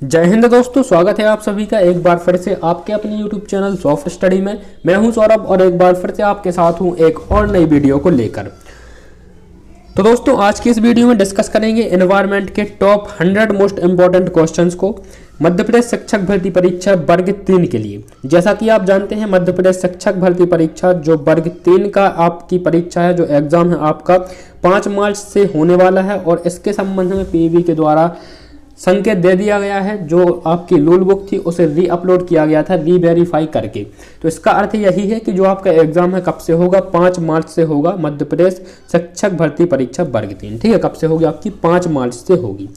जय हिंद दोस्तों, स्वागत है आप सभी का एक बार फिर से आपके अपने YouTube चैनल सॉफ्ट स्टडी में। मैं हूं सौरभ और एक बार फिर से आपके साथ हूं एक और नई वीडियो को लेकर। तो दोस्तों, आज की इस वीडियो में डिस्कस करेंगे एनवायरनमेंट के टॉप 100 मोस्ट इंपॉर्टेंट क्वेश्चंस को मध्य प्रदेश शिक्षक भर्ती परीक्षा वर्ग 3 के लिए। जैसा कि आप जानते हैं, मध्य प्रदेश शिक्षक भर्ती परीक्षा जो वर्ग 3 का आपकी परीक्षा है, जो एग्जाम है आपका 5 मार्च से होने वाला है और इसके संबंध में पीईबी के द्वारा संकेत दे दिया गया है। जो आपकी रूल बुक थी उसे री अपलोड किया गया था, री वेरीफाई करके। तो इसका अर्थ यही है कि जो आपका एग्जाम है कब से होगा, 5 मार्च से होगा। मध्य प्रदेश शिक्षक भर्ती परीक्षा वर्ग 3, ठीक है, कब से होगी आपकी? 5 मार्च से होगी।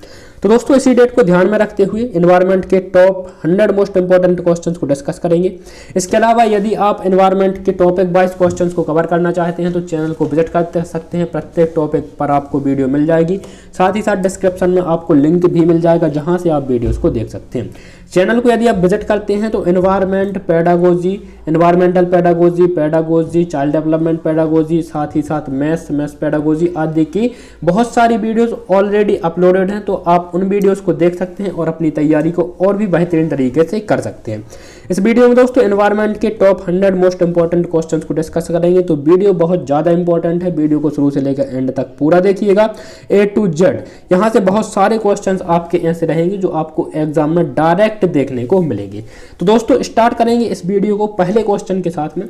तो दोस्तों, इसी डेट को ध्यान में रखते हुए एनवायरनमेंट के टॉप 100 मोस्ट इंपॉर्टेंट क्वेश्चंस को डिस्कस करेंगे। इसके अलावा यदि आप एनवायरनमेंट के टॉपिक वाइज क्वेश्चंस को कवर करना चाहते हैं तो चैनल को विजिट कर सकते हैं। प्रत्येक टॉपिक पर आपको वीडियो मिल जाएगी, साथ ही साथ डिस्क्रिप्शन में आपको लिंक भी मिल जाएगा जहां से आप वीडियोस को देख सकते हैं। चैनल को यदि आप विजिट करते हैं तो environment pedagogy, environmental pedagogy, child development pedagogy, साथ ही साथ मैथ्स पेडागोजी आदि की बहुत सारी वीडियोस ऑलरेडी अपलोडेड हैं। तो आप उन वीडियोस को देख सकते हैं और अपनी तैयारी को और भी बेहतरीन तरीके से कर सकते हैं। इस वीडियो में दोस्तों एनवायरनमेंट के टॉप 100 मोस्ट इंपॉर्टेंट क्वेश्चंस को डिस्कस करेंगे। तो वीडियो बहुत ज़्यादा इंपॉर्टेंट है, वीडियो को शुरू से लेकर एंड तक पूरा देखिएगा, A to Z। यहाँ से बहुत सारे क्वेश्चंस आपके ऐसे रहेंगे जो आपको एग्जाम में डायरेक्ट देखने को मिलेंगे। तो दोस्तों, स्टार्ट करेंगे इस वीडियो को पहले क्वेश्चन के साथ में।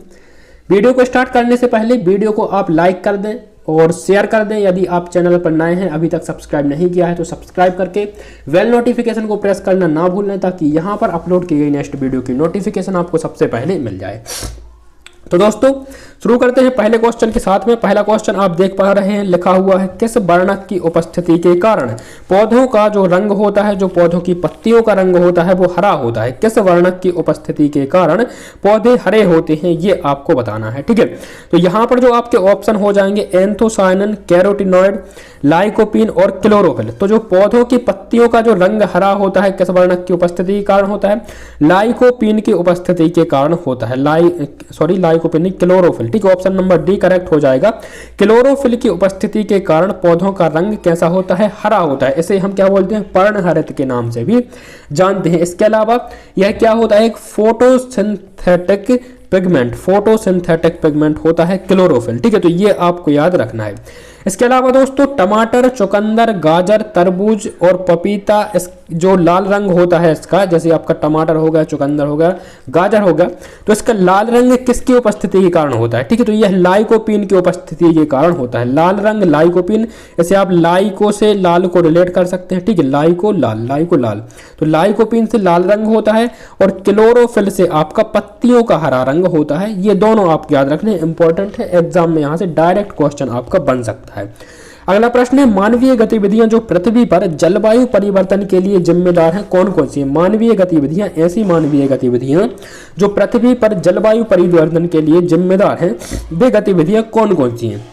वीडियो को स्टार्ट करने से पहले वीडियो को आप लाइक कर दें और शेयर कर दें। यदि आप चैनल पर नए हैं, अभी तक सब्सक्राइब नहीं किया है तो सब्सक्राइब करके बेल नोटिफिकेशन को प्रेस करना ना भूलें, ताकि यहां पर अपलोड की गई नेक्स्ट वीडियो की नोटिफिकेशन आपको सबसे पहले मिल जाए। तो दोस्तों, शुरू करते हैं पहले क्वेश्चन के साथ में। पहला क्वेश्चन आप देख पा रहे हैं, लिखा हुआ है किस वर्णक की उपस्थिति के कारण पौधों का जो रंग होता है, जो पौधों की पत्तियों का रंग होता है वो हरा होता है। किस वर्णक की उपस्थिति के कारण पौधे हरे होते हैं, ये आपको बताना है, ठीक है। तो यहाँ पर जो आपके ऑप्शन हो जाएंगे एंथोसायनिन, कैरोटीनॉइड, लाइकोपीन और क्लोरोफिल। तो जो पौधों की पत्तियों का जो रंग हरा होता है किस वर्णक की उपस्थिति के कारण होता है? लाइकोपीन की उपस्थिति के कारण होता है। लाइकोपीन नहीं, क्लोरोफिल, ठीक है। ऑप्शन नंबर डी करेक्ट हो जाएगा। क्लोरोफिल की उपस्थिति के कारण पौधों का रंग कैसा होता है? हरा होता है। इसे हम क्या बोलते हैं? पर्णहरित के नाम से भी जानते हैं। इसके अलावा यह क्या होता है? एक फोटोसिंथेटिक पिगमेंट होता है क्लोरोफिल, ठीक है। तो ये आपको याद रखना है। इसके अलावा दोस्तों, टमाटर, चुकंदर, गाजर, तरबूज और पपीता, इस जो लाल रंग होता है इसका, जैसे आपका टमाटर हो गया, चुकंदर हो गया, गाजर हो गया, तो इसका लाल रंग किसकी उपस्थिति के कारण होता है? ठीक है, तो यह लाइकोपीन की उपस्थिति के कारण होता है। लाल रंग लाइकोपीन, इसे आप लाइको से लाल को रिलेट कर सकते हैं, ठीक है। लाइको लाल, तो लाइकोपीन से लाल रंग होता है और क्लोरोफिल से आपका पत्तियों का हरा रंग होता है। ये दोनों आप याद रखने, इंपॉर्टेंट है, एग्जाम में यहाँ से डायरेक्ट क्वेश्चन आपका बन सकता है। अगला प्रश्न है, मानवीय गतिविधियां जो पृथ्वी पर जलवायु परिवर्तन के लिए जिम्मेदार हैं, कौन कौन सी है? मानवीय गतिविधियां, ऐसी मानवीय गतिविधियां जो पृथ्वी पर जलवायु परिवर्तन के लिए जिम्मेदार हैं, वे गतिविधियां कौन कौन सी हैं?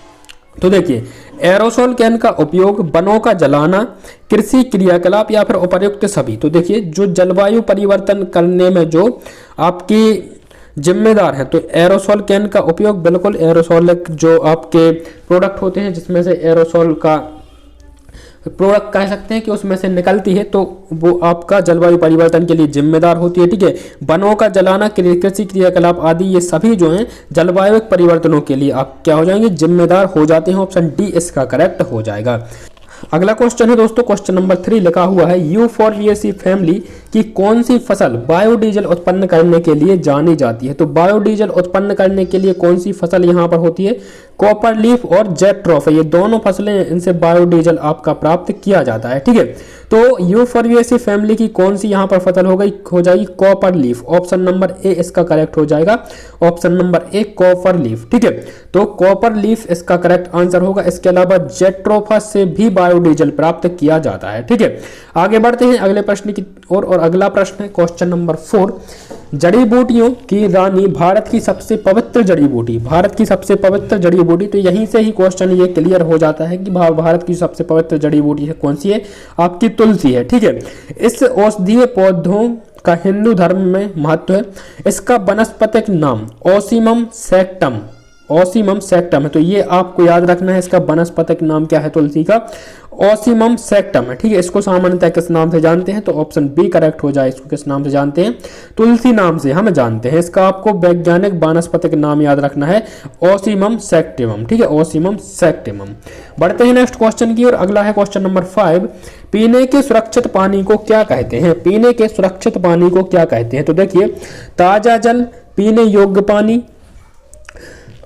तो देखिए, एरोसोल कैन का उपयोग, वनों का जलाना, कृषि क्रियाकलाप या फिर उपर्युक्त सभी। तो देखिए, जो जलवायु परिवर्तन करने में जो आपकी जिम्मेदार है, तो एरोसोल कैन का उपयोग, बिल्कुल एरोसोल जो आपके प्रोडक्ट होते हैं जिसमें से एरोसोल का प्रोडक्ट कह सकते हैं कि उसमें से निकलती है, तो वो आपका जलवायु परिवर्तन के लिए जिम्मेदार होती है, ठीक है। वनों का जलाना, कृषि क्रियाकलाप आदि, ये सभी जो हैं जलवायु परिवर्तनों के लिए आप क्या हो जाएंगे? जिम्मेदार हो जाते हैं। ऑप्शन डी इसका करेक्ट हो जाएगा। अगला क्वेश्चन है दोस्तों, क्वेश्चन नंबर 3 लिखा हुआ है, यूफोर्बिएसी फैमिली की कौन सी फसल बायोडीजल उत्पन्न करने के लिए जानी जाती है? तो बायोडीजल उत्पन्न करने के लिए कौन सी फसल यहाँ पर होती है? कॉपर लीफ और जेट्रोफ, ये दोनों फसलें, इनसे बायोडीजल आपका प्राप्त किया जाता है, ठीक है। तो यूफोर्बिएसी फैमिली की कौन सी यहाँ पर फसल हो जाएगी? Copper leaf. Option number A इसका करेक्ट हो जाएगा। Option number A copper leaf, ठीक है। तो कॉपर लीफ इसका करेक्ट आंसर होगा। इसके अलावा जेट्रोफस से भी बायोडीजल प्राप्त किया जाता है, ठीक है। आगे बढ़ते हैं अगले प्रश्न की ओर और अगला प्रश्न है क्वेश्चन नंबर 4, जड़ी बूटियों की रानी, भारत की सबसे पवित्र जड़ी बूटी, भारत की सबसे पवित्र जड़ी बूटी। तो यहीं से ही क्वेश्चन ये क्लियर हो जाता है कि भारत की सबसे पवित्र जड़ी बूटी है कौन सी है? आपकी तुलसी है, ठीक है। इस औषधीय पौधों का हिंदू धर्म में महत्व है। इसका वनस्पतिक नाम ओसिमम सैक्टम, ओसिमम सेक्टम है। तो ये आपको याद रखना है, इसका वनस्पतिक नाम क्या है तुलसी का, ओसिमम सेक्टम है। ठीक है, इसको सामान्यतः किस नाम से जानते हैं, तो ऑप्शन बी करेक्ट हो जाए। इसको किस नाम से जानते हैं, तुलसी नाम से हम जानते हैं। इसका आपको वैज्ञानिक वानस्पतिक नाम याद रखना है, ओसिमम सेक्टिमम। ठीक है, ओसिमम सेक्टिमम। बढ़ते हैं नेक्स्ट क्वेश्चन की और अगला है क्वेश्चन नंबर 5। पीने के सुरक्षित पानी को क्या कहते हैं, पीने के सुरक्षित पानी को क्या कहते हैं। तो देखिए, ताजा जल, पीने योग्य पानी,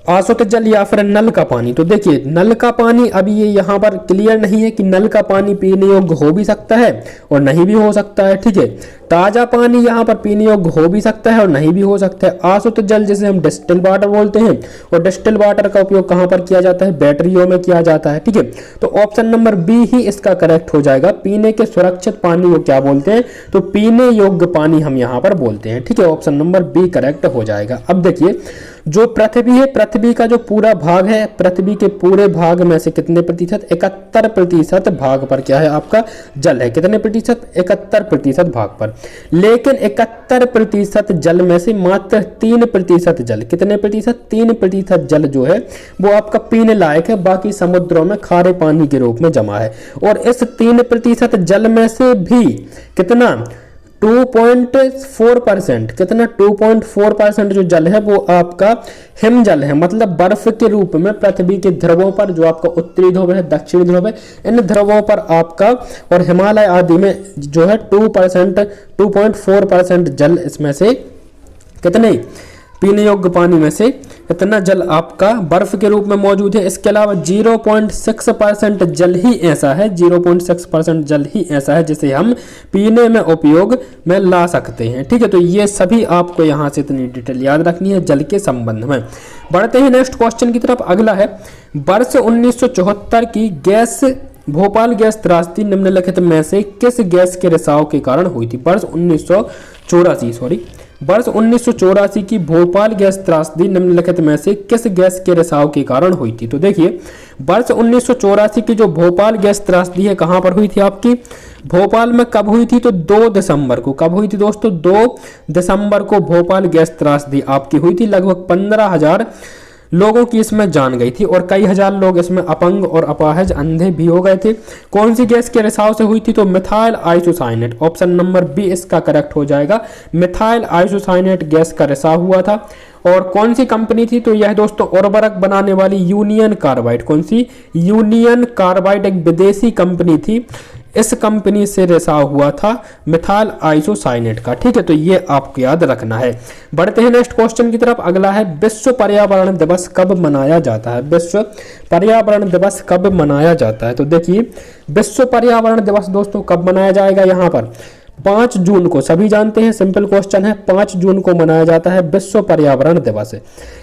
आसुत जल या फिर नल का पानी। तो देखिए, नल का पानी अभी ये यहाँ पर क्लियर नहीं है कि नल का पानी पीने योग्य हो भी सकता है और नहीं भी हो सकता है। ठीक है, ताजा पानी यहाँ पर पीने योग्य हो भी सकता है और नहीं भी हो सकता है। आसुत जल जिसे हम डिस्टिल वाटर बोलते हैं, और डिस्टिल वाटर का उपयोग कहाँ पर किया जाता है, बैटरियों में किया जाता है। ठीक है, तो ऑप्शन नंबर बी ही इसका करेक्ट हो जाएगा। पीने के सुरक्षित पानी को क्या बोलते हैं, तो पीने योग्य पानी हम यहाँ पर बोलते हैं। ठीक है, ऑप्शन नंबर बी करेक्ट हो जाएगा। अब देखिए, जो पृथ्वी है, पृथ्वी का जो पूरा भाग है, पृथ्वी के पूरे भाग में से कितने प्रतिशत, 71% भाग पर क्या है आपका जल है। कितने प्रतिशत, 71% भाग पर। लेकिन 71% जल में से मात्र 3% जल, कितने प्रतिशत, 3% जल जो है वो आपका पीने लायक है, बाकी समुद्रों में खारे पानी के रूप में जमा है। और इस 3% जल में से भी कितना, 2.4%, कितना 2.4% जो जल है वो आपका हिम जल है, मतलब बर्फ के रूप में पृथ्वी के ध्रुवों पर, जो आपका उत्तरी ध्रुव है, दक्षिणी ध्रुव है, इन ध्रुवों पर आपका और हिमालय आदि में जो है 2.4% जल, इसमें से कितने पीने योग्य पानी में से इतना जल आपका बर्फ के रूप में मौजूद है। इसके अलावा 0.6% जल ही ऐसा है, 0.6% जल ही ऐसा है जिसे हम पीने में उपयोग में ला सकते हैं। ठीक है, तो ये सभी आपको यहाँ से इतनी डिटेल याद रखनी है जल के संबंध में। बढ़ते हैं नेक्स्ट क्वेश्चन की तरफ। अगला है, वर्ष 1974 की गैस भोपाल गैस त्रासदी निम्नलिखित में से किस गैस के रिसाव के कारण हुई थी। वर्ष 1984 की भोपाल गैस त्रासदी निम्नलिखित में से किस गैस के रिसाव के कारण हुई थी। तो देखिए, वर्ष 1984 की जो भोपाल गैस त्रासदी है कहां पर हुई थी आपकी, भोपाल में कब हुई थी, तो 2 दिसंबर को। कब हुई थी दोस्तों, 2 दिसंबर को भोपाल गैस त्रासदी आपकी हुई थी। लगभग 15,000 लोगों की इसमें जान गई थी और कई हजार लोग इसमें अपंग और अपाहज, अंधे भी हो गए थे। कौन सी गैस के रिसाव से हुई थी, तो methyl isocyanate. Option number B इसका करेक्ट हो जाएगा, मिथाइल आइसोसाइनेट गैस का रिसाव हुआ था। और कौन सी कंपनी थी, तो यह दोस्तों उर्वरक बनाने वाली यूनियन कार्बाइड। कौन सी, यूनियन कार्बाइड एक विदेशी कंपनी थी, इस कंपनी से रिसाव हुआ था मिथाइल आइसोसाइनेट का। ठीक है, तो ये आपको याद रखना है। बढ़ते हैं नेक्स्ट क्वेश्चन की तरफ। अगला है, विश्व पर्यावरण दिवस कब मनाया जाता है, विश्व पर्यावरण दिवस कब मनाया जाता है। तो देखिए, विश्व पर्यावरण दिवस दोस्तों कब मनाया जाएगा, यहाँ पर 5 जून को, सभी जानते हैं, सिंपल क्वेश्चन है, 5 जून को मनाया जाता है विश्व पर्यावरण दिवस।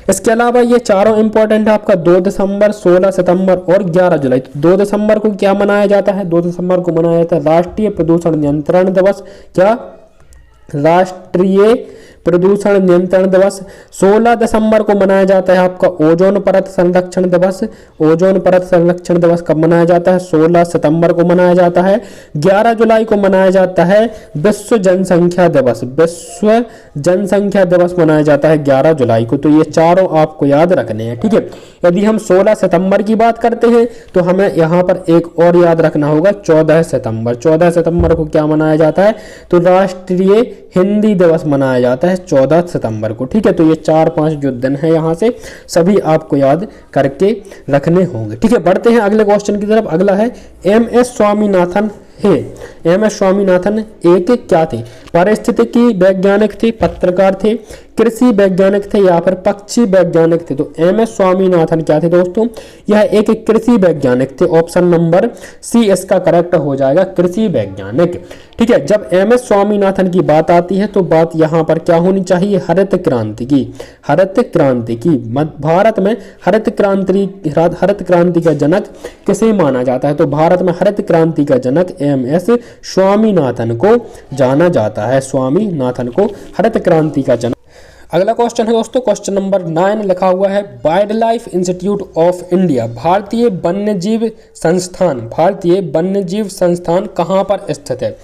इसके अलावा ये चारों इंपॉर्टेंट है आपका, 2 दिसंबर, 16 सितंबर और 11 जुलाई। तो 2 दिसंबर को क्या मनाया जाता है, 2 दिसंबर को मनाया जाता है राष्ट्रीय प्रदूषण नियंत्रण दिवस। क्या, राष्ट्रीय प्रदूषण नियंत्रण दिवस। 16 दिसंबर को मनाया जाता है आपका ओजोन परत संरक्षण दिवस। ओजोन परत संरक्षण दिवस कब मनाया जाता है, 16 सितंबर को मनाया जाता है। 11 जुलाई को मनाया जाता है विश्व जनसंख्या दिवस। विश्व जनसंख्या दिवस मनाया जाता है 11 जुलाई को। तो ये चारों आपको याद रखने हैं। ठीक है, यदि हम 16 सितंबर की बात करते हैं तो हमें यहाँ पर एक और याद रखना होगा, 14 सितंबर। 14 सितंबर को क्या मनाया जाता है, तो राष्ट्रीय हिंदी दिवस मनाया जाता है 14 सितंबर को। ठीक है, तो ये 4-5 जो दिन है यहाँ से सभी आपको याद करके रखने होंगे। ठीक है, बढ़ते हैं अगले क्वेश्चन की तरफ। अगला है, एम.एस. स्वामीनाथन है। एम.एस. स्वामीनाथन एक क्या थे, पारिस्थितिकी वैज्ञानिक थे, पत्रकार थे, कृषि वैज्ञानिक थे या फिर पक्षी वैज्ञानिक थे। तो एम.एस. स्वामीनाथन क्या थे दोस्तों, यह एक कृषि वैज्ञानिक थे। ऑप्शन नंबर सी इसका करेक्ट हो जाएगा, कृषि वैज्ञानिक। ठीक है, जब एम.एस. स्वामीनाथन की बात आती है तो बात यहाँ पर क्या होनी चाहिए, हरित क्रांति की। हरित क्रांति की, भारत में हरित क्रांति का जनक किसे माना जाता है, तो भारत में हरित क्रांति का जनक एम.एस. स्वामीनाथन को जाना जाता है। स्वामीनाथन को हरित क्रांति का जनक। अगला क्वेश्चन है दोस्तों, क्वेश्चन नंबर 9 लिखा हुआ है, wild life institute of India, भारतीय वन्यजीव संस्थान, भारतीय वन्यजीव संस्थान कहाँ पर स्थित है।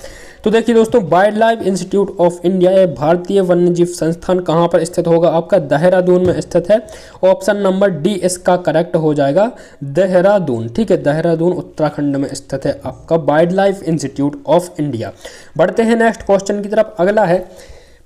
तो देखिए दोस्तों, wild life institute of India या भारतीय वन्यजीव संस्थान कहाँ पर स्थित होगा? आपका देहरादून में स्थित है। ऑप्शन नंबर डी इसका करेक्ट हो जाएगा, देहरादून। ठीक है, देहरादून उत्तराखंड में स्थित है आपका wild life institute of India. बढ़ते हैं नेक्स्ट क्वेश्चन की तरफ। अगला है,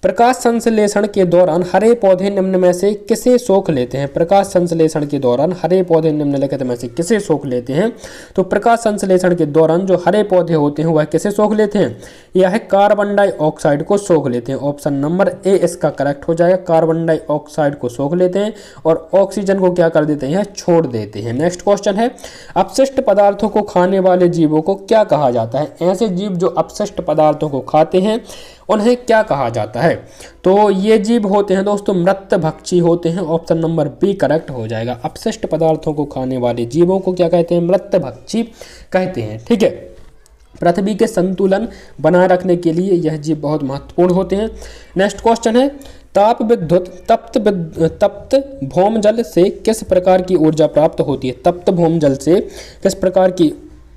प्रकाश संश्लेषण के दौरान हरे पौधे निम्न में से किसे सोख लेते हैं? प्रकाश संश्लेषण के दौरान हरे पौधे निम्नलिखित में से किसे सोख लेते हैं? तो प्रकाश संश्लेषण के दौरान जो हरे पौधे होते हैं वह किसे सोख लेते हैं? यह कार्बन डाइऑक्साइड को सोख लेते हैं। ऑप्शन नंबर ए इसका करेक्ट हो जाएगा, कार्बन डाइऑक्साइड को सोख लेते हैं और ऑक्सीजन को क्या कर देते हैं? छोड़ देते हैं। नेक्स्ट क्वेश्चन है, अपशिष्ट पदार्थों को खाने वाले जीवों को क्या कहा जाता है? ऐसे जीव जो अपशिष्ट पदार्थों को खाते हैं उन्हें क्या कहा जाता है? तो ये जीव होते हैं दोस्तों मृत भक्षी होते हैं। ऑप्शन नंबर बी करेक्ट हो जाएगा। अपशिष्ट पदार्थों को खाने वाले जीवों को क्या कहते हैं? मृत भक्षी कहते हैं। ठीक है, पृथ्वी के संतुलन बनाए रखने के लिए यह जीव बहुत महत्वपूर्ण होते हैं। नेक्स्ट क्वेश्चन है, ताप विद्युत तप्त भौमजल से किस प्रकार की ऊर्जा प्राप्त होती है? तप्त भौमजल से किस प्रकार की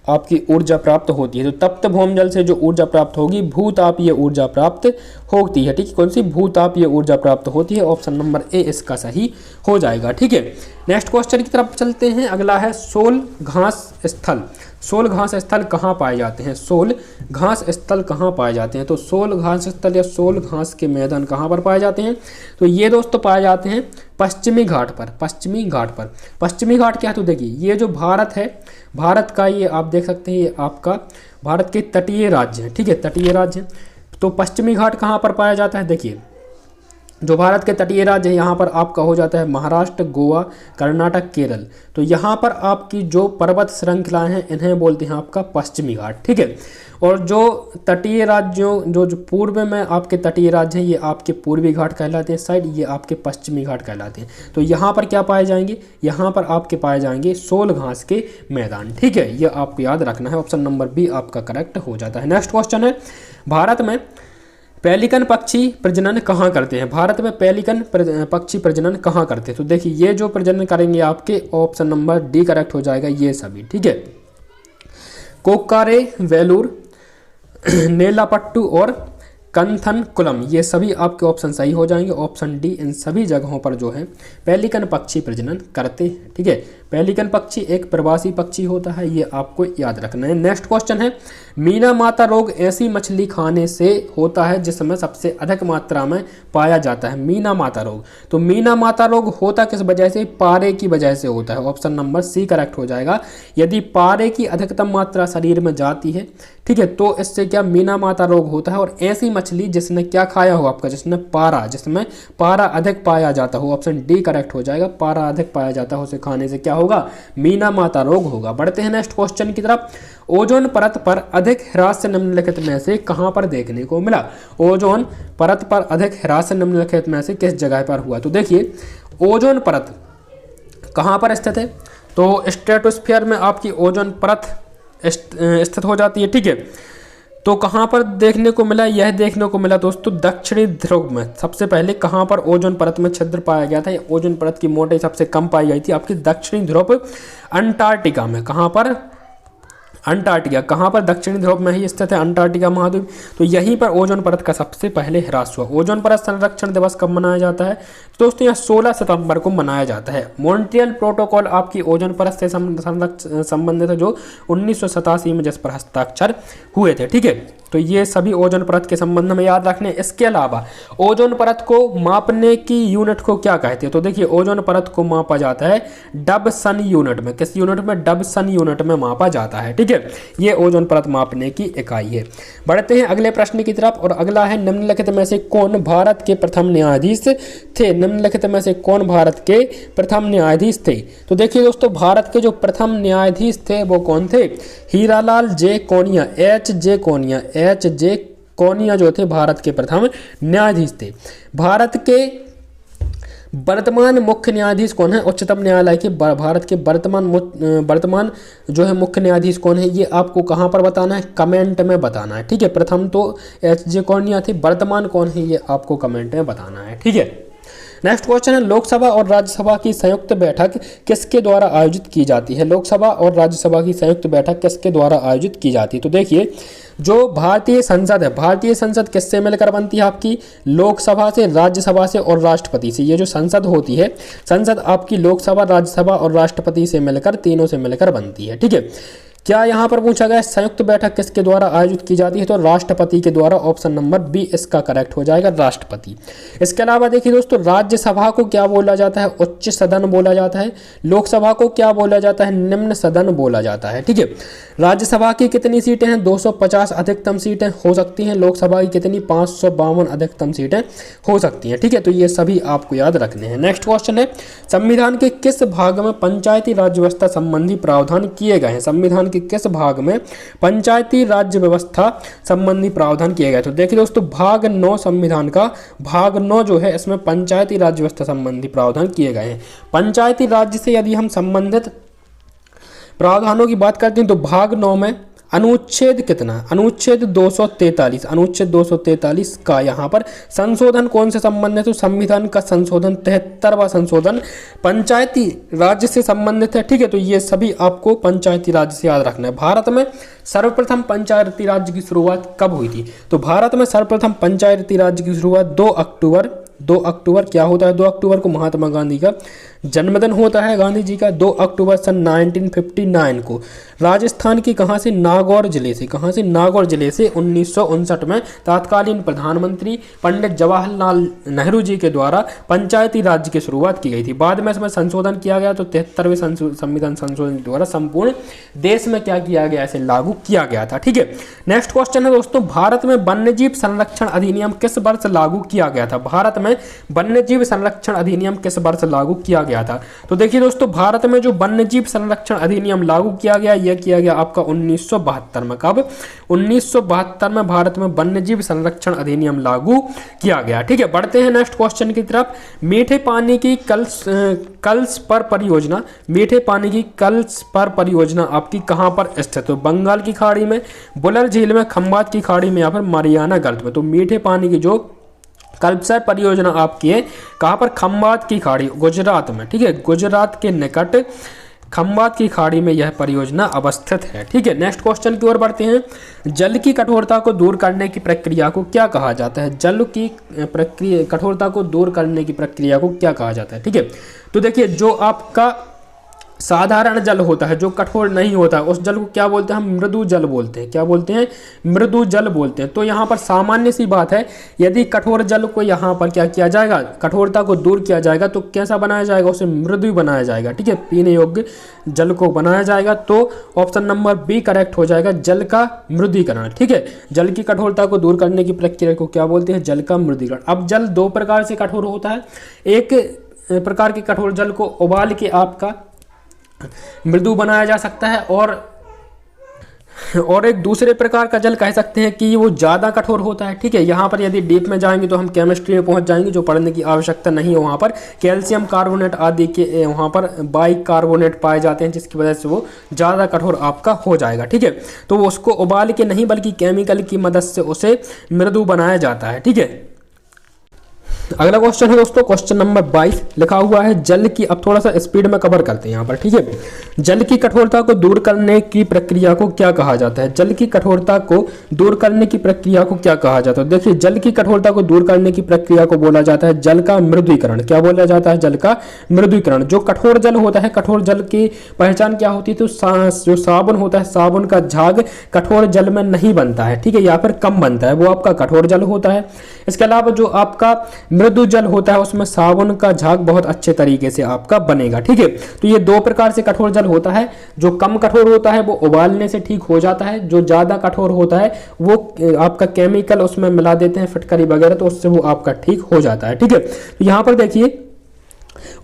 आपकी ऊर्जा प्राप्त होती है? तो तप्त भौमजल से जो ऊर्जा प्राप्त होगी भूतापीय ऊर्जा प्राप्त होती है। ठीक है, कौन सी? भूतापीय ऊर्जा प्राप्त होती है। ऑप्शन नंबर ए इसका सही हो जाएगा। ठीक है, नेक्स्ट क्वेश्चन की तरफ चलते हैं। अगला है, सोल घास स्थल। सोल घास स्थल कहाँ पाए जाते हैं? सोल घास स्थल कहाँ पाए जाते हैं? तो सोल घास स्थल या सोल घास के मैदान कहाँ पर पाए जाते हैं? तो ये दोस्तों पाए जाते हैं पश्चिमी घाट पर। पश्चिमी घाट पर। पश्चिमी घाट क्या है? तो देखिए, ये जो भारत है, भारत का ये आप देख सकते हैं, ये आपका भारत के तटीय राज्य है। ठीक है, तटीय राज्य। तो पश्चिमी घाट कहाँ पर पाया जाता है? देखिए, जो भारत के तटीय राज्य है यहाँ पर आपका हो जाता है महाराष्ट्र, गोवा, कर्नाटक, केरल। तो यहाँ पर आपकी जो पर्वत श्रृंखलाएं हैं इन्हें बोलते हैं आपका पश्चिमी घाट। ठीक है, और जो तटीय राज्यों जो पूर्व में आपके तटीय राज्य हैं ये आपके पूर्वी घाट कहलाते हैं साइड, ये आपके पश्चिमी घाट कहलाते हैं। तो यहाँ पर क्या पाए जाएंगे? यहाँ पर आपके पाए जाएंगे सोल घास के मैदान। ठीक है, ये आपको याद रखना है। ऑप्शन नंबर बी आपका करेक्ट हो जाता है। नेक्स्ट क्वेश्चन है, भारत में पेलिकन पक्षी प्रजनन कहाँ करते हैं? भारत में पेलिकन पक्षी प्रजनन कहाँ करते हैं? तो देखिए, ये जो प्रजनन करेंगे आपके ऑप्शन नंबर डी करेक्ट हो जाएगा, ये सभी। ठीक है, कोक्कारे, वेलूर, नेलापट्टू और कंथनकुलम, ये सभी आपके ऑप्शन सही हो जाएंगे। ऑप्शन डी इन सभी जगहों पर जो है पेलिकन पक्षी प्रजनन करते हैं। ठीक है, पेलिकन पक्षी एक प्रवासी पक्षी होता है, ये आपको याद रखना है। नेक्स्ट क्वेश्चन है, मीना माता रोग ऐसी मछली खाने से होता है जिसमें सबसे अधिक मात्रा में पाया जाता है। मीना माता रोग, तो मीना माता रोग होता किस वजह से? पारे की वजह से होता है। ऑप्शन नंबर सी करेक्ट हो जाएगा। यदि पारे की अधिकतम मात्रा शरीर में जाती है, ठीक है, तो इससे क्या मीना माता रोग होता है। और ऐसी मछली जिसने क्या खाया हो आपका, जिसमें पारा अधिक पाया जाता हो, ऑप्शन डी करेक्ट हो जाएगा। पारा अधिक पाया जाता हो, उसे खाने से क्या होगा? मीना माता रोग होगा। बढ़ते हैं नेक्स्ट क्वेश्चन की तरफ। ओजोन परत पर अधिक ह्रास निम्नलिखित में से कहां पर देखने को मिला? ओजोन परत पर अधिक ह्रास निम्नलिखित में से किस जगह पर हुआ? तो देखिए, ओजोन परत कहां पर स्थित है? तो स्ट्रेटोस्फीयर में आपकी ओजोन परत स्थित हो जाती है। ठीक है, तो कहाँ पर देखने को मिला? यह देखने को मिला दोस्तों दक्षिणी ध्रुव में। सबसे पहले कहाँ पर ओजोन परत में छिद्र पाया गया था? ओजोन परत की मोटाई सबसे कम पाई गई थी आपकी दक्षिणी ध्रुव अंटार्कटिका में। कहाँ पर? अंटार्कटिका। कहाँ पर? दक्षिणी ध्रुव में ही स्थित है अंटार्कटिका महाद्वीप। तो यहीं पर ओजोन परत का सबसे पहले ह्रास हुआ। ओजोन परत संरक्षण दिवस कब मनाया जाता है? दोस्तों यह 16 सितंबर को मनाया जाता है। मॉन्ट्रियल प्रोटोकॉल आपकी ओजोन परत से संबंधित है जो 1987 में जिस पर हस्ताक्षर हुए थे। ठीक है, तो ये सभी ओजोन परत के संबंध में याद रखने। इसके अलावा ओजोन परत को मापने की यूनिट को क्या कहते हैं? तो देखिए, ओजोन परत को मापा जाता है डबसन यूनिट में। किस यूनिट में? डबसन यूनिट में मापा जाता है। ठीक है, ये ओजोन परत मापने की इकाई है। बढ़ते हैं अगले प्रश्न की तरफ, और अगला है, निम्नलिखित में से कौन भारत के प्रथम न्यायाधीश थे? निम्नलिखित में से कौन भारत के प्रथम न्यायाधीश थे? तो देखिए दोस्तों, भारत के जो प्रथम न्यायाधीश थे वो कौन थे? हीरालाल जे कोनिया, एच जे कोनिया जो थे भारत के प्रथम न्यायाधीश थे। भारत के वर्तमान मुख्य न्यायाधीश कौन है? उच्चतम न्यायालय के भारत के वर्तमान जो है मुख्य न्यायाधीश कौन है, ये आपको कहाँ पर बताना है? कमेंट में बताना है। ठीक है, प्रथम तो एच जे कोनिया थे, वर्तमान कौन है ये आपको कमेंट में बताना है। ठीक है, नेक्स्ट क्वेश्चन है, लोकसभा और राज्यसभा की संयुक्त बैठक किसके द्वारा आयोजित की जाती है? लोकसभा और राज्यसभा की संयुक्त बैठक किसके द्वारा आयोजित की जाती है? तो देखिए, जो भारतीय संसद है, भारतीय संसद किससे मिलकर बनती है? आपकी लोकसभा से, राज्यसभा से और राष्ट्रपति से। ये जो संसद होती है, संसद आपकी लोकसभा, राज्यसभा और राष्ट्रपति से मिलकर, तीनों से मिलकर बनती है। ठीक है, क्या यहाँ पर पूछा गया संयुक्त बैठक किसके द्वारा आयोजित की जाती है? तो राष्ट्रपति के द्वारा, ऑप्शन नंबर बी इसका करेक्ट हो जाएगा, राष्ट्रपति। इसके अलावा देखिए दोस्तों, राज्यसभा को क्या बोला जाता है? उच्च सदन बोला जाता है। लोकसभा को क्या बोला जाता है? निम्न सदन बोला जाता है। ठीक है, राज्यसभा की कितनी सीटें हैं? 250 अधिकतम सीटें हो सकती हैं। लोकसभा की कितनी? 552 अधिकतम सीटें हो सकती हैं। ठीक है, तो ये सभी आपको याद रखने हैं। नेक्स्ट क्वेश्चन है, संविधान के किस भाग में पंचायती राज व्यवस्था संबंधी प्रावधान किए गए हैं? संविधान के किस भाग में पंचायती राज्य व्यवस्था संबंधी प्रावधान किए गए? तो देखिए दोस्तों, भाग 9 संविधान का भाग 9 जो है, इसमें पंचायती राज्य व्यवस्था संबंधी प्रावधान किए गए हैं। पंचायती राज्य से यदि हम संबंधित प्रावधानों की बात करते हैं तो भाग 9 में अनुच्छेद कितना? अनुच्छेद 243, अनुच्छेद 243 का यहाँ पर संशोधन कौन से संबंधित है? तो संविधान का संशोधन, 73वां संशोधन पंचायती राज्य से संबंधित है। ठीक है, तो ये सभी आपको पंचायती राज्य से याद रखना है। भारत में सर्वप्रथम पंचायती राज्य की शुरुआत कब हुई थी? तो भारत में सर्वप्रथम पंचायती राज्य की शुरुआत 2 अक्टूबर क्या होता है? 2 अक्टूबर को महात्मा गांधी का जन्मदिन होता है, गांधी जी का। 2 अक्टूबर सन 1959 को राजस्थान की कहाँ से? नागौर जिले से। कहाँ से? नागौर जिले से 1959 में तत्कालीन प्रधानमंत्री पंडित जवाहरलाल नेहरू जी के द्वारा पंचायती राज्य की शुरुआत की गई थी। बाद में इसमें संशोधन किया गया, तो 73वें संविधान संशोधन के द्वारा संपूर्ण देश में क्या किया गया? इसे लागू किया गया था। ठीक है, नेक्स्ट क्वेश्चन है दोस्तों, भारत में वन्यजीव संरक्षण अधिनियम किस वर्ष लागू किया गया था? भारत में वन्यजीव संरक्षण अधिनियम किस वर्ष लागू किया गया था? तो देखिए दोस्तों, भारत में जो वन्यजीव संरक्षण अधिनियम लागू किया गया, यह किया गया आपका 1972 में। कब? 1972 में भारत में वन्यजीव संरक्षण अधिनियम लागू किया गया। ठीक है, बढ़ते हैं नेक्स्ट क्वेश्चन की तरफ। मीठे पानी की कल्स पर परियोजना, मीठे पानी की कल्स पर परियोजना आपकी कहां पर स्थित है? बंगाल की खाड़ी में, बुलर झील में, खंबात की खाड़ी में या फिर मारियाना गल्फ में। तो मीठे पानी की जो कल्पसर परियोजना आपकी है कहां पर? खंबात की खाड़ी, गुजरात में। ठीक है, गुजरात के निकट खंबात की खाड़ी में यह परियोजना अवस्थित है। ठीक है, नेक्स्ट क्वेश्चन की ओर बढ़ते हैं। जल की कठोरता को दूर करने की प्रक्रिया को क्या कहा जाता है? जल की प्रक्रिया, कठोरता को दूर करने की प्रक्रिया को क्या कहा जाता है? ठीक है, तो देखिए, जो आपका साधारण जल होता है, जो कठोर नहीं होता है, उस जल को क्या बोलते हैं? हम मृदु जल बोलते हैं। क्या बोलते हैं? मृदु जल बोलते हैं। तो यहाँ पर सामान्य सी बात है, यदि कठोर जल को यहाँ पर क्या किया जाएगा? कठोरता को दूर किया जाएगा, तो कैसा बनाया जाएगा? उसे मृदु बनाया जाएगा। ठीक है, पीने योग्य जल को बनाया जाएगा। तो ऑप्शन नंबर बी करेक्ट हो जाएगा, जल का मृदुकरण। ठीक है, जल की कठोरता को दूर करने की प्रक्रिया को क्या बोलते हैं? जल का मृदुकरण। अब जल 2 प्रकार से कठोर होता है। एक प्रकार के कठोर जल को उबाल के आपका मृदु बनाया जा सकता है, और एक दूसरे प्रकार का जल कह सकते हैं कि वो ज़्यादा कठोर होता है। ठीक है, यहाँ पर यदि डीप में जाएंगे तो हम केमिस्ट्री में पहुँच जाएंगे, जो पढ़ने की आवश्यकता नहीं है। वहाँ पर कैल्शियम कार्बोनेट आदि के वहाँ पर बाइकार्बोनेट पाए जाते हैं, जिसकी वजह से वो ज़्यादा कठोर आपका हो जाएगा। ठीक है, तो उसको उबाल के नहीं बल्कि केमिकल की मदद से उसे मृदु बनाया जाता है। ठीक है, अगला क्वेश्चन है दोस्तों, क्वेश्चन नंबर 22 लिखा हुआ है जल की। अब थोड़ा सा स्पीड में कवर करते हैं यहाँ पर। ठीक है, जल की कठोरता को दूर करने की प्रक्रिया को क्या कहा जाता है? जल की कठोरता को दूर करने की प्रक्रिया को क्या कहा जाता है? देखिए, जल की कठोरता को दूर करने की प्रक्रिया को बोला जाता है जल का मृदुकरण। क्या बोला जाता है? जल का मृदुकरण। जो कठोर जल होता है, कठोर जल की पहचान क्या होती है? तो जो साबुन होता है, साबुन का झाग कठोर जल में नहीं बनता है। ठीक है, या फिर कम बनता है, वो आपका कठोर जल होता है। इसके अलावा जो आपका मृदु जल होता है, उसमें साबुन का झाग बहुत अच्छे तरीके से आपका बनेगा। ठीक है, तो ये 2 प्रकार से कठोर जल होता है। जो कम कठोर होता है वो उबालने से ठीक हो जाता है, जो ज़्यादा कठोर होता है वो आपका केमिकल उसमें मिला देते हैं, फिटकरी वगैरह, तो उससे वो आपका ठीक हो जाता है। ठीक है, तो यहाँ पर देखिए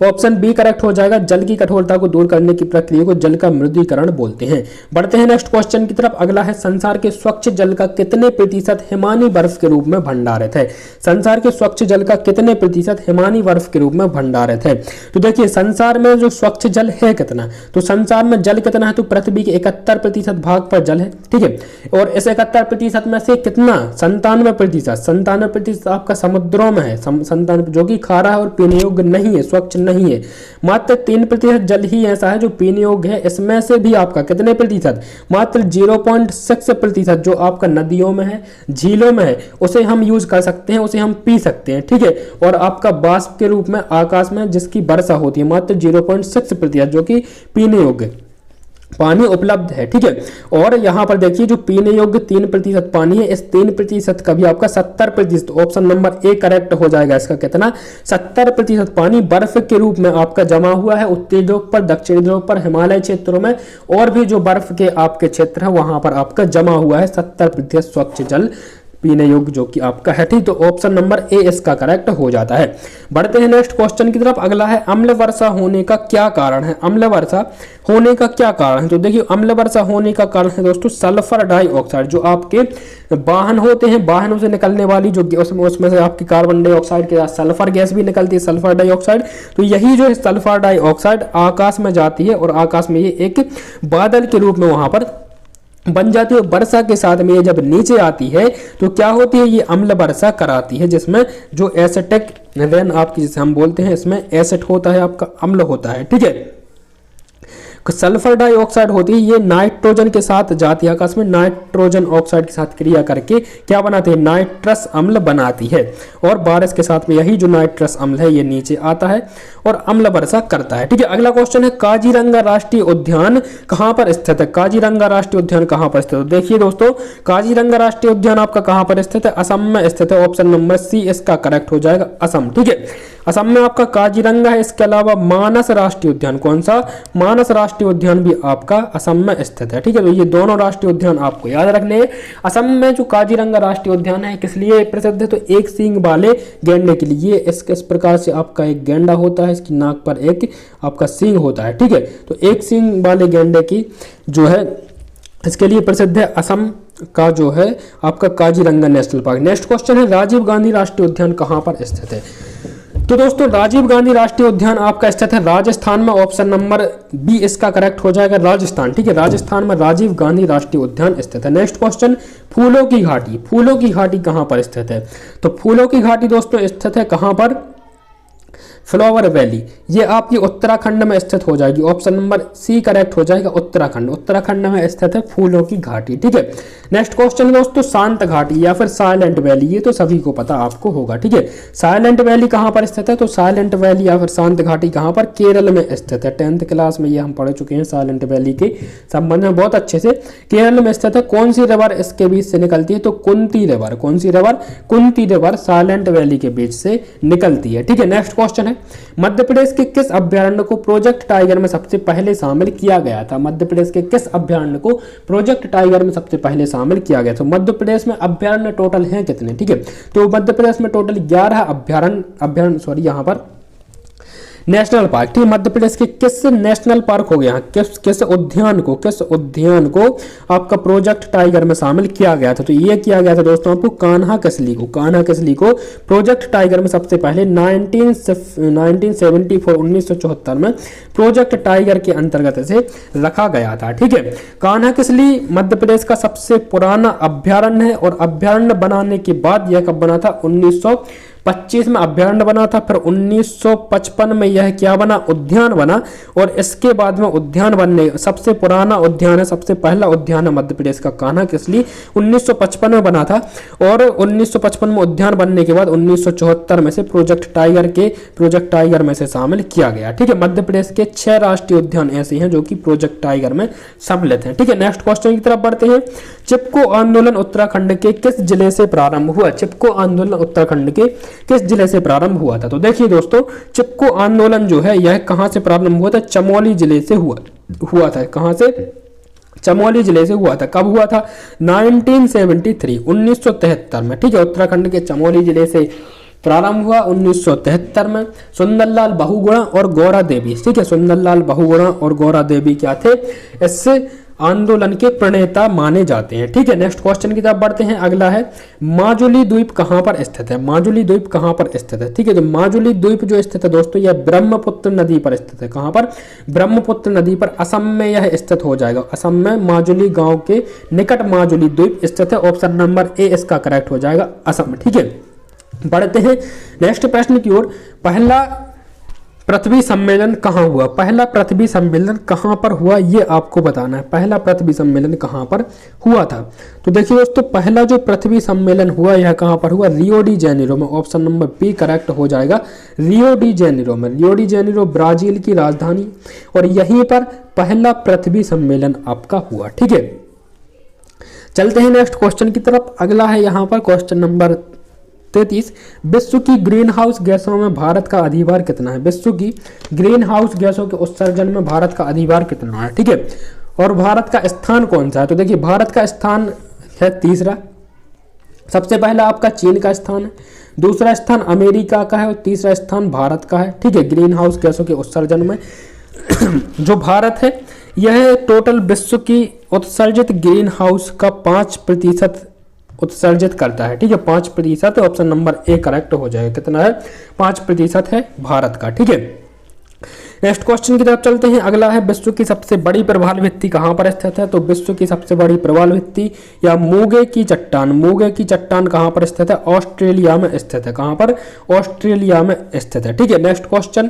ऑप्शन बी करेक्ट हो जाएगा। जल की कठोरता को दूर करने की प्रक्रिया को जल का मृदुकरण बोलते हैं। बढ़ते हैं नेक्स्ट क्वेश्चन की तरफ। अगला है संसार के स्वच्छ जल का कितने प्रतिशत हिमानी बर्फ के रूप में भंडारित है? संसार के स्वच्छ जल का कितने प्रतिशत हिमानी बर्फ के रूप में भंडारित है? तो देखिए संसार में जो स्वच्छ जल है कितना, तो संसार में जल कितना है, तो पृथ्वी के 71% भाग पर जल है, ठीक है। और इस 71% में से कितना 97% आपका समुद्रों में है, 97 जो कि खारा है और पीने योग्य नहीं है, स्वच्छ नहीं है। मात्र 3% जल ही ऐसा है जो पीने योग्य है। इसमें से भी आपका कितने प्रतिशत, मात्र 0.6% जो आपका नदियों में है, झीलों में है, उसे हम यूज कर सकते हैं, उसे हम पी सकते हैं, ठीक है। और आपका वाष्प के रूप में आकाश में जिसकी वर्षा होती है मात्र 0.6% जो कि पीने योग्य पानी उपलब्ध है, ठीक है। और यहाँ पर देखिए जो पीने योग्य 3% पानी है, इस 3% का भी आपका 70%, ऑप्शन नंबर ए करेक्ट हो जाएगा। इसका कितना 70% पानी बर्फ के रूप में आपका जमा हुआ है उत्तरी ध्रुव पर, दक्षिणी ध्रुव पर, हिमालय क्षेत्रों में और भी जो बर्फ के आपके क्षेत्र है वहां पर आपका जमा हुआ है 70% स्वच्छ जल पीने योग्य जो कि आपका है, ठीक। तो ऑप्शन नंबर ए इसका करेक्ट हो जाता है। बढ़ते हैं नेक्स्ट क्वेश्चन की तरफ। अगला है अम्ल वर्षा होने का क्या कारण है? अम्ल वर्षा होने का क्या कारण है? तो देखिए अम्ल वर्षा होने का कारण है दोस्तों सल्फर डाइऑक्साइड। जो आपके वाहन होते हैं, वाहनों से निकलने वाली जो उसमें से आपकी कार्बन डाइऑक्साइड के साथ सल्फर गैस भी निकलती है, सल्फर डाइऑक्साइड। तो यही जो है सल्फर डाइऑक्साइड आकाश में जाती है और आकाश में ये एक बादल के रूप में वहां पर बन जाती है। वर्षा के साथ में ये जब नीचे आती है तो क्या होती है, ये अम्ल वर्षा कराती है, जिसमें जो एसिटिक रेन आपकी जिसे हम बोलते हैं, इसमें एसिड होता है, आपका अम्ल होता है, ठीक है। सल्फर डाइऑक्साइड होती है, ये नाइट्रोजन के साथ जाती है आकाश में, नाइट्रोजन ऑक्साइड के साथ क्रिया करके क्या बनाती है, नाइट्रस अम्ल बनाती है। और बारिश के साथ में यही जो नाइट्रस अम्ल है ये नीचे आता है और अम्ल वर्षा करता है, ठीक है। अगला क्वेश्चन है काजीरंगा राष्ट्रीय उद्यान कहां पर स्थित है? काजीरंगा राष्ट्रीय उद्यान कहां पर स्थित है? देखिए दोस्तों काजीरंगा राष्ट्रीय उद्यान आपका कहां पर स्थित है? असम में स्थित है। ऑप्शन नंबर सी इसका करेक्ट हो जाएगा, असम, ठीक है। असम में आपका काजीरंगा है। इसके अलावा मानस राष्ट्रीय उद्यान, कौन सा? मानस राष्ट्रीय उद्यान भी आपका असम में स्थित है, ठीक है। तो ये दोनों राष्ट्रीय उद्यान आपको याद रखने हैं। असम में जो काजीरंगा राष्ट्रीय उद्यान है किस लिए प्रसिद्ध है? तो एक सींग वाले गैंडे के लिए। इस प्रकार से आपका एक गैंडा होता है, इसकी नाक पर एक आपका सींग होता है, ठीक है। तो एक सींग वाले गैंडे की जो है इसके लिए प्रसिद्ध है असम का जो है आपका Kaziranga national park. Next question है राजीव गांधी राष्ट्रीय उद्यान कहां पर स्थित है? तो दोस्तों राजीव गांधी राष्ट्रीय उद्यान आपका स्थित है राजस्थान में। ऑप्शन नंबर बी इसका करेक्ट हो जाएगा, राजस्थान, ठीक है। राजस्थान में राजीव गांधी राष्ट्रीय उद्यान स्थित है। नेक्स्ट क्वेश्चन फूलों की घाटी। फूलों की घाटी कहां पर स्थित है? तो फूलों की घाटी दोस्तों स्थित है कहां पर? फ्लावर वैली, ये आपकी उत्तराखंड में स्थित हो जाएगी। ऑप्शन नंबर सी करेक्ट हो जाएगा, उत्तराखंड। उत्तराखंड में स्थित है फूलों की घाटी, ठीक है। नेक्स्ट क्वेश्चन दोस्तों शांत घाटी या फिर साइलेंट वैली, ये तो सभी को पता आपको होगा, ठीक है। साइलेंट वैली कहां पर स्थित है? तो साइलेंट वैली या फिर शांत घाटी कहां पर? केरल में स्थित है। 10th क्लास में ये हम पढ़ चुके हैं साइलेंट वैली के संबंध में बहुत अच्छे से। केरल में स्थित है। कौन सी रिवर इसके बीच से निकलती है? तो कुंती रिवर। कौन सी river? Kunti river Silent Valley के बीच से निकलती है, ठीक है। नेक्स्ट क्वेश्चन है मध्य प्रदेश के किस अभ्यारण्य को प्रोजेक्ट टाइगर में सबसे पहले शामिल किया गया था? मध्य प्रदेश के किस अभ्यारण्य को प्रोजेक्ट टाइगर में सबसे पहले शामिल किया गया था? मध्य प्रदेश में अभ्यारण्य टोटल हैं कितने, ठीक है। तो मध्य प्रदेश में टोटल 11 अभ्यारण्य यहाँ पर नेशनल पार्क, ठीक है। मध्य प्रदेश के किस नेशनल पार्क हो गया, किस उद्यान को आपका प्रोजेक्ट टाइगर में शामिल किया गया था? तो ये किया गया था दोस्तों आपको कान्हा किसली को प्रोजेक्ट टाइगर में सबसे पहले 1974 में प्रोजेक्ट टाइगर के अंतर्गत इसे रखा गया था, ठीक है। कान्हा किसली मध्य प्रदेश का सबसे पुराना अभ्यारण्य है और अभ्यारण्य बनाने के बाद यह कब बना था? 1925 में अभ्यारण्य बना था, फिर 1955 में यह क्या बना? उद्यान बना। और इसके बाद में उद्यान बनने सबसे पुराना उद्यान है, सबसे पहला उद्यान है मध्य प्रदेश का कान्हा किसली, 1955 में बना था। और 1955 में उद्यान बनने के बाद 1974 में से प्रोजेक्ट टाइगर में से शामिल किया गया, ठीक है। मध्य प्रदेश के 6 राष्ट्रीय उद्यान ऐसे हैं जो कि प्रोजेक्ट टाइगर में सम्मिलित हैं, ठीक है। नेक्स्ट क्वेश्चन की तरफ बढ़ते हैं। चिपको आंदोलन उत्तराखंड के किस जिले से प्रारंभ हुआ? चिपको आंदोलन उत्तराखंड के किस जिले से प्रारंभ हुआ था? तो देखिए दोस्तों चिपको आंदोलन जो है यह कहां से प्रारंभ हुआ था? चमोली जिले से हुआ था। कहां से? चमोली जिले से हुआ था। कब हुआ था? 1973 में, ठीक है। उत्तराखंड के चमोली जिले से प्रारंभ हुआ 1973 में। सुंदरलाल बहुगुणा और गौरा देवी, ठीक है, सुंदरलाल बहुगुणा और गौरा देवी क्या थे, इस आंदोलन के प्रणेता माने जाते हैं। ठीक है, नेक्स्ट क्वेश्चन की तरफ बढ़ते हैं। अगला है माजुली द्वीप कहां पर स्थित है, माजुली द्वीप कहां पर स्थित है। ठीक है, तो माजुली द्वीप जो स्थित है दोस्तों, यह ब्रह्मपुत्र नदी पर स्थित है। कहां पर, ब्रह्मपुत्र नदी पर, असम में यह स्थित हो जाएगा। असम में माजुली गांव के निकट माजुली द्वीप स्थित है। ऑप्शन नंबर ए इसका करेक्ट हो जाएगा, असम। ठीक है, बढ़ते हैं नेक्स्ट प्रश्न की ओर। पहला पृथ्वी सम्मेलन कहाँ हुआ, पहला पृथ्वी सम्मेलन कहाँ पर हुआ, ये आपको बताना है। पहला पृथ्वी सम्मेलन कहाँ पर हुआ था, तो देखिए दोस्तों, पहला जो पृथ्वी सम्मेलन हुआ यह कहाँ पर हुआ, रियो डी जेनेरो में। ऑप्शन नंबर बी करेक्ट हो जाएगा, रियो डी जेनेरो में। रियो डी जेनेरो ब्राजील की राजधानी, और यहीं पर पहला पृथ्वी सम्मेलन आपका हुआ। ठीक है, चलते हैं नेक्स्ट क्वेश्चन की तरफ। अगला है यहाँ पर क्वेश्चन नंबर 33। विश्व की ग्रीन हाउस गैसों में भारत का अधिभार कितना है, विश्व की ग्रीन हाउस गैसों के उत्सर्जन में भारत का अधिभार कितना है। ठीक है, और भारत का स्थान कौन सा है, तो देखिए भारत का स्थान है तीसरा। सबसे पहला आपका चीन का स्थान है, दूसरा स्थान अमेरिका का है और तीसरा स्थान भारत का है। ठीक है, ग्रीन हाउस गैसों के उत्सर्जन में जो भारत है यह टोटल विश्व की उत्सर्जित ग्रीन हाउस का 5% उत्सर्जित करता है। ठीक है, 5%। ऑप्शन नंबर ए करेक्ट हो जाएगा। कितना है, 5% है भारत का। ठीक है, नेक्स्ट क्वेश्चन की तरफ चलते हैं। अगला है विश्व की सबसे बड़ी प्रवाल भित्ति कहां पर स्थित है, तो विश्व की सबसे बड़ी प्रवाल भित्ति या मूंगे की चट्टान, मूंगे की चट्टान कहां पर स्थित है, ऑस्ट्रेलिया में स्थित है। कहां पर, ऑस्ट्रेलिया में स्थित है। ठीक है, नेक्स्ट क्वेश्चन।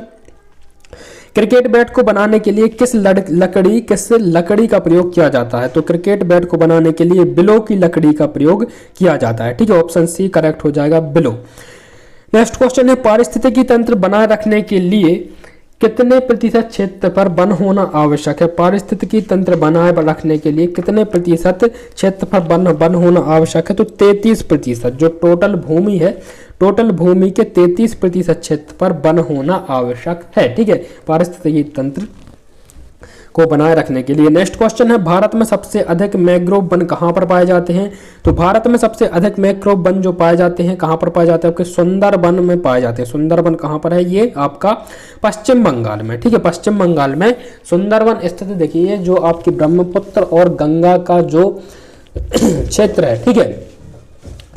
क्रिकेट बैट को बनाने के लिए किस लकड़ी का प्रयोग किया जाता है, तो क्रिकेट बैट को बनाने के लिए बिलो की लकड़ी का प्रयोग किया जाता है। ठीक है, ऑप्शन सी करेक्ट हो जाएगा, बिलो। नेक्स्ट क्वेश्चन है पारिस्थितिकी तंत्र बनाए रखने के लिए कितने प्रतिशत क्षेत्र पर वन होना आवश्यक है, पारिस्थितिकी तंत्र बनाए रखने के लिए कितने प्रतिशत क्षेत्र पर वन होना आवश्यक है, तो 33%। जो टोटल भूमि है, टोटल भूमि के 33% क्षेत्र पर वन होना आवश्यक है। ठीक है, पारिस्थितिकी तंत्र को बनाए रखने के लिए। नेक्स्ट क्वेश्चन है भारत में सबसे अधिक मैंग्रोव वन कहां पर पाए जाते हैं, तो भारत में सबसे अधिक मैंग्रोव वन जो पाए जाते हैं कहां पर पाए जाते हैं, आपके सुंदरबन में पाए जाते हैं। सुंदरबन कहां पर है, ये आपका पश्चिम बंगाल में। ठीक है, पश्चिम बंगाल में सुंदरबन स्थित। देखिए जो आपकी ब्रह्मपुत्र और गंगा का जो क्षेत्र है, ठीक है,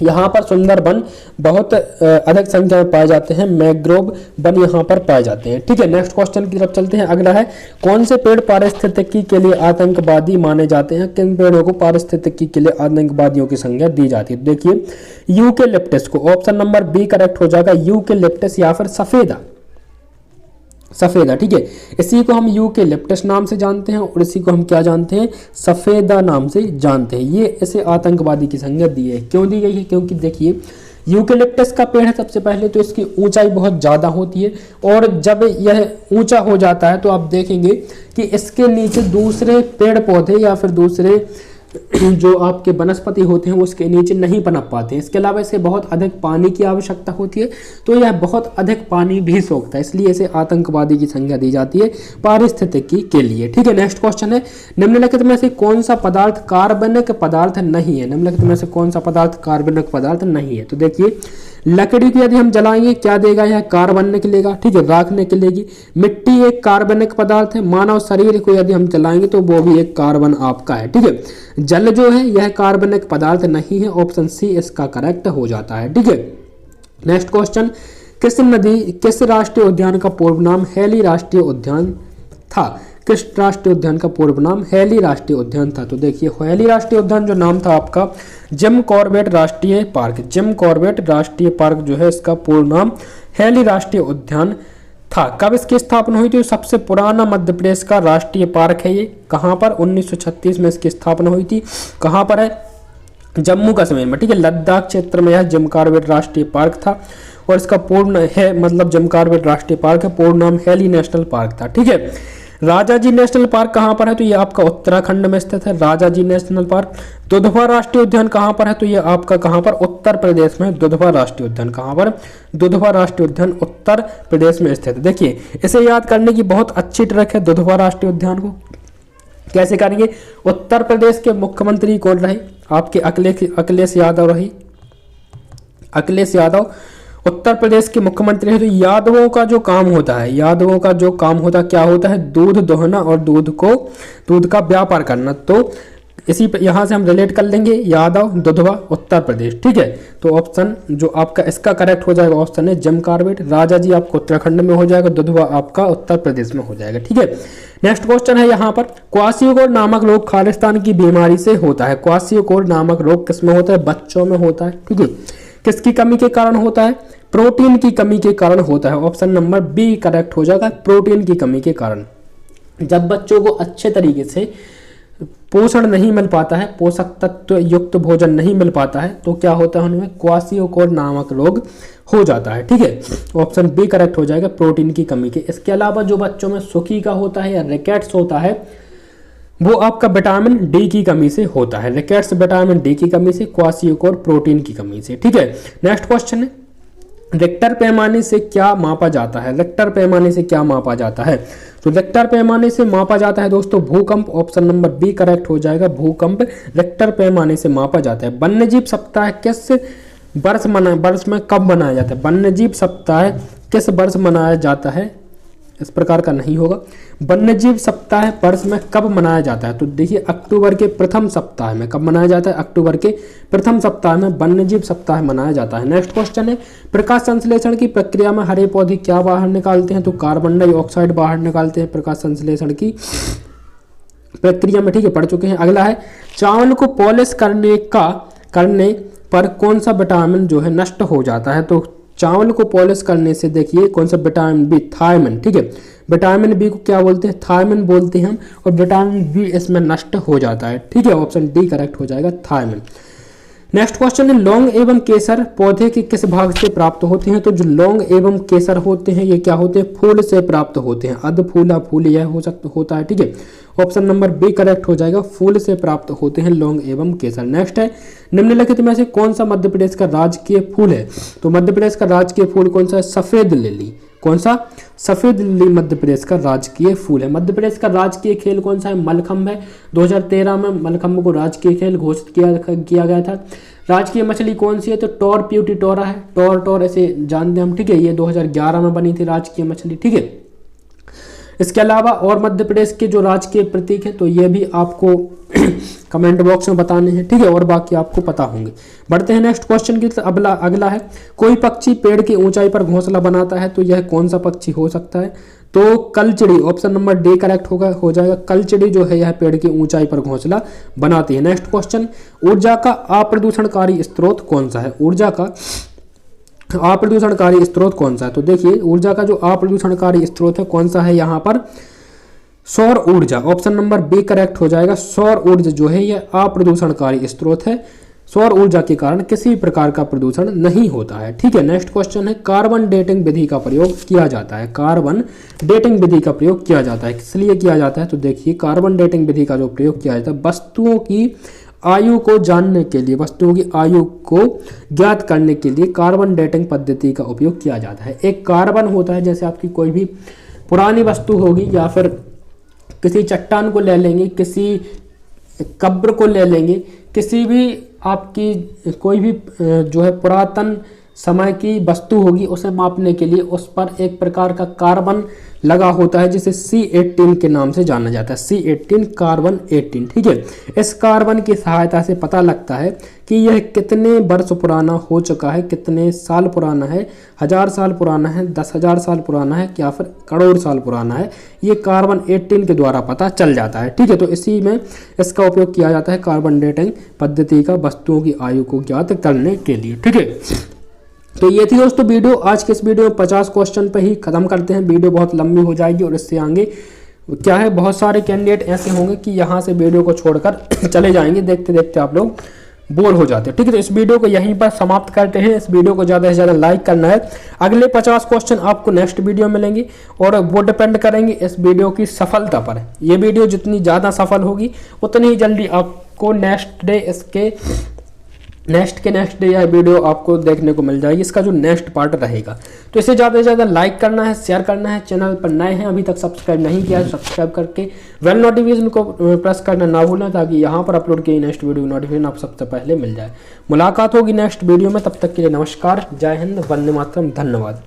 यहाँ पर सुंदरबन बहुत अधिक संख्या में पाए जाते हैं, मैंग्रोव वन यहाँ पर पाए जाते हैं। ठीक है, नेक्स्ट क्वेश्चन की तरफ चलते हैं। अगला है कौन से पेड़ पारिस्थितिकी के लिए आतंकवादी माने जाते हैं, किन पेड़ों को पारिस्थितिकी के लिए आतंकवादियों की संज्ञा दी जाती है। देखिए यूकेलिप्टस को, ऑप्शन नंबर बी करेक्ट हो जाएगा, यूकेलिप्टस या फिर सफेदा। सफेदा, ठीक है, इसी को हम यूकेलिप्टस नाम से जानते हैं और इसी को हम क्या जानते हैं, सफेदा नाम से जानते हैं। ये इसे आतंकवादी की संज्ञा दी है। क्यों दी गई है, क्योंकि देखिए यूकेलिप्टस का पेड़ है, सबसे पहले तो इसकी ऊंचाई बहुत ज़्यादा होती है और जब यह ऊंचा हो जाता है तो आप देखेंगे कि इसके नीचे दूसरे पेड़ पौधे या फिर दूसरे जो आपके वनस्पति होते हैं उसके नीचे नहीं पनप पाते हैं। इसके अलावा इसे बहुत अधिक पानी की आवश्यकता होती है, तो यह बहुत अधिक पानी भी सोखता है, इसलिए इसे आतंकवादी की संज्ञा दी जाती है पारिस्थितिकी के लिए। ठीक है, नेक्स्ट क्वेश्चन है निम्नलिखित में से कौन सा पदार्थ कार्बनिक पदार्थ नहीं है, निम्नलिखित में से कौन सा पदार्थ कार्बनिक पदार्थ नहीं है, तो देखिए लकड़ी को यदि हम जलाएंगे क्या देगा, यह कार्बन निकलेगा। ठीक है, राख निकलेगी। मिट्टी एक कार्बनिक पदार्थ है। मानव शरीर को यदि हम जलाएंगे तो वो भी एक कार्बन आपका है। ठीक है, जल जो है यह कार्बनिक पदार्थ नहीं है, ऑप्शन सी इसका करेक्ट हो जाता है। ठीक है, नेक्स्ट क्वेश्चन, किस राष्ट्रीय उद्यान का पूर्व नाम हैली राष्ट्रीय उद्यान था, किस राष्ट्रीय उद्यान का पूर्व नाम हैली राष्ट्रीय उद्यान था, तो देखिए हैली राष्ट्रीय उद्यान जो नाम था आपका जिम कॉर्बेट राष्ट्रीय पार्क, जिम कॉर्बेट राष्ट्रीय पार्क जो है इसका पूर्ण नाम हैली राष्ट्रीय उद्यान था। कब इसकी स्थापना हुई थी, सबसे पुराना मध्य प्रदेश का राष्ट्रीय पार्क है ये। कहाँ पर, 1936 में इसकी स्थापना हुई थी। कहाँ पर है, जम्मू कश्मीर में। ठीक है, लद्दाख क्षेत्र में यह जिम कॉर्बेट राष्ट्रीय पार्क था और इसका पूर्ण है मतलब जिम कॉर्बेट राष्ट्रीय पार्क है, पूर्ण नाम हैली नेशनल पार्क था। ठीक है, राजाजी नेशनल पार्क कहाँ पर है, तो ये आपका उत्तराखंड में स्थित है, राजाजी नेशनल पार्क। दुधवा राष्ट्रीय उद्यान कहाँ पर है, तो ये आपका कहाँ पर, उत्तर प्रदेश में दुधवा राष्ट्रीय उद्यान। कहाँ पर, दुधवा राष्ट्रीय उद्यान उत्तर प्रदेश में स्थित है। देखिए इसे याद करने की बहुत अच्छी ट्रिक है। दुधवा राष्ट्रीय उद्यान को कैसे करेंगे, उत्तर प्रदेश के मुख्यमंत्री कौन रहे, आपके अखिलेश यादव रहे, अखिलेश यादव। उत्तर प्रदेश के मुख्यमंत्री है। तो यादवों का जो काम होता है, यादवों का जो काम होता क्या होता है, दूध दोहना और दूध का व्यापार करना। तो इसी पे यहाँ से हम रिलेट कर लेंगे, यादव दुधवा उत्तर प्रदेश। ठीक है, तो ऑप्शन जो आपका इसका करेक्ट हो जाएगा ऑप्शन है जिम कॉर्बेट। राजा जी आपको उत्तराखंड में हो जाएगा, दुधवा आपका उत्तर प्रदेश में हो जाएगा। ठीक है, नेक्स्ट क्वेश्चन है यहाँ पर, क्वाशियोकोर नामक रोग खालिस्तान की बीमारी से होता है। क्वाशियोकोर नामक रोग किस में होता है, बच्चों में होता है। ठीक है, किसकी कमी के कारण होता है, प्रोटीन की कमी के कारण होता है। ऑप्शन नंबर बी करेक्ट हो जाएगा, प्रोटीन की कमी के कारण। जब बच्चों को अच्छे तरीके से पोषण नहीं मिल पाता है, पोषक तत्व युक्त भोजन नहीं मिल पाता है, तो क्या होता है उनमें क्वाशियोकोर नामक रोग हो जाता है। ठीक है, ऑप्शन बी करेक्ट हो जाएगा, प्रोटीन की कमी के। इसके अलावा जो बच्चों में सुकी का होता है या रिकेट्स होता है, वो आपका विटामिन डी की कमी से होता है। रिकेट्स विटामिन डी की कमी से, क्वाशियोकोर प्रोटीन की कमी से। ठीक है, नेक्स्ट क्वेश्चन है, रिक्टर पैमाने से क्या मापा जाता है। रिक्टर पैमाने से क्या मापा जाता है, तो रिक्टर पैमाने से मापा जाता है दोस्तों भूकंप। ऑप्शन नंबर बी करेक्ट हो जाएगा, भूकंप रिक्टर पैमाने से मापा जाता है। वन्यजीव सप्ताह किस वर्ष में कब मनाया जाता है। वन्यजीव सप्ताह किस वर्ष मनाया जाता है, इस प्रकार का नहीं होगा। वन्यजीव सप्ताह वर्ष में कब मनाया जाता है, तो देखिए अक्टूबर के प्रथम सप्ताह में। कब मनाया जाता है, अक्टूबर के प्रथम सप्ताह में वन्यजीव सप्ताह मनाया जाता है। नेक्स्ट क्वेश्चन है, प्रकाश संश्लेषण की प्रक्रिया में हरे पौधे क्या बाहर निकालते हैं, तो कार्बन डाइऑक्साइड बाहर निकालते हैं प्रकाश संश्लेषण की प्रक्रिया में। ठीक है, पढ़ चुके हैं। अगला है, चावल को पॉलिश करने पर कौन सा विटामिन जो है नष्ट हो जाता है, तो चावल को पॉलिश करने से देखिए कौन सा विटामिन बी, थायमिन। ठीक है, विटामिन बी को क्या बोलते हैं, थायमिन बोलते हैं हम, और विटामिन बी इसमें नष्ट हो जाता है। ठीक है, ऑप्शन डी करेक्ट हो जाएगा, थायमिन। नेक्स्ट क्वेश्चन है, लौंग एवं केसर पौधे के किस भाग से प्राप्त होते हैं, तो जो लौंग एवं केसर होते हैं ये क्या होते हैं, फूल से प्राप्त होते हैं। अध फूला फूल यह होता है। ठीक है, ऑप्शन नंबर बी करेक्ट हो जाएगा, फूल से प्राप्त होते हैं लौंग एवं केसर। नेक्स्ट है, निम्नलिखित में से कौन सा मध्य प्रदेश का राजकीय फूल है, तो मध्य प्रदेश का राजकीय फूल कौन सा है, सफेद लिली। कौन सा, सफेद लिली मध्य प्रदेश का राजकीय फूल है। मध्य प्रदेश का राजकीय खेल कौन सा है, मलखम्ब है। 2013 में मलखम्ब को राजकीय खेल घोषित किया गया था। राजकीय मछली कौन सी है, तो टोर प्यूटी टोरा है, टोर ऐसे जानते हैं हम। ठीक है, ये 2011 में बनी थी राजकीय मछली। ठीक है, इसके अलावा और मध्य प्रदेश के जो राजकीय प्रतीक है तो ये भी आपको कमेंट बॉक्स में बताने हैं। ठीक है, और बाकी आपको पता होंगे। बढ़ते हैं नेक्स्ट क्वेश्चन की तरफ। अगला है, कोई पक्षी पेड़ की ऊंचाई पर घोंसला बनाता है, तो यह कौन सा पक्षी हो सकता है, तो कलचिड़ी। ऑप्शन नंबर डी करेक्ट हो जाएगा, कलचिड़ी जो है यह पेड़ की ऊंचाई पर घोंसला बनाती है। नेक्स्ट क्वेश्चन, ऊर्जा का अप्रदूषणकारी स्रोत कौन सा है, ऊर्जा का अप्रदूषणकारी स्रोत कौन सा है, तो देखिए ऊर्जा का जो अप्रदूषणकारी स्रोत है कौन सा है यहाँ पर, सौर ऊर्जा। ऑप्शन नंबर बी करेक्ट हो जाएगा, सौर ऊर्जा जो है यह अप्रदूषणकारी स्रोत है। सौर ऊर्जा के कारण किसी भी प्रकार का प्रदूषण नहीं होता है। ठीक है, नेक्स्ट क्वेश्चन है, कार्बन डेटिंग विधि का प्रयोग किया जाता है। कार्बन डेटिंग विधि का प्रयोग किया जाता है, किस लिए किया जाता है, तो देखिए कार्बन डेटिंग विधि का जो प्रयोग किया जाता है वस्तुओं की आयु को जानने के लिए, वस्तुओं की आयु को ज्ञात करने के लिए कार्बन डेटिंग पद्धति का उपयोग किया जाता है। एक कार्बन होता है, जैसे आपकी कोई भी पुरानी वस्तु होगी या फिर किसी चट्टान को ले लेंगे, किसी कब्र को ले लेंगे, किसी भी आपकी कोई भी जो है पुरातन समय की वस्तु होगी, उसे मापने के लिए उस पर एक प्रकार का कार्बन लगा होता है जिसे C18 के नाम से जाना जाता है। C18 carbon 18। ठीक है, इस कार्बन की सहायता से पता लगता है कि यह कितने वर्ष पुराना हो चुका है, कितने साल पुराना है, 1000 साल पुराना है, 10,000 साल पुराना है, या फिर करोड़ साल पुराना है। ये कार्बन 18 के द्वारा पता चल जाता है। ठीक है, तो इसी में इसका उपयोग किया जाता है कार्बन डेटिंग पद्धति का वस्तुओं की आयु को ज्ञात करने के लिए। ठीक है, तो ये थी दोस्तों वीडियो। आज के इस वीडियो में 50 क्वेश्चन पे ही खत्म करते हैं, वीडियो बहुत लंबी हो जाएगी और इससे आगे क्या है बहुत सारे कैंडिडेट ऐसे होंगे कि यहाँ से वीडियो को छोड़कर चले जाएंगे, देखते देखते आप लोग बोर हो जाते हैं। ठीक है, तो इस वीडियो को यहीं पर समाप्त करते हैं। इस वीडियो को ज़्यादा से ज़्यादा लाइक करना है। अगले 50 क्वेश्चन आपको नेक्स्ट वीडियो मिलेंगे और वो डिपेंड करेंगे इस वीडियो की सफलता पर। ये वीडियो जितनी ज़्यादा सफल होगी उतनी ही जल्दी आपको नेक्स्ट डे इसके नेक्स्ट के नेक्स्ट डे यह वीडियो आपको देखने को मिल जाएगी, इसका जो नेक्स्ट पार्ट रहेगा। तो इसे ज़्यादा से ज़्यादा लाइक करना है, शेयर करना है। चैनल पर नए हैं, अभी तक सब्सक्राइब नहीं किया है, सब्सक्राइब करके बेल नोटिफिकेशन को प्रेस करना ना भूलें, ताकि यहाँ पर अपलोड की नेक्स्ट वीडियो नोटिफिकेशन आप सबसे पहले मिल जाए। मुलाकात होगी नेक्स्ट वीडियो में, तब तक के लिए नमस्कार, जय हिंद, वंदे मातरम, धन्यवाद।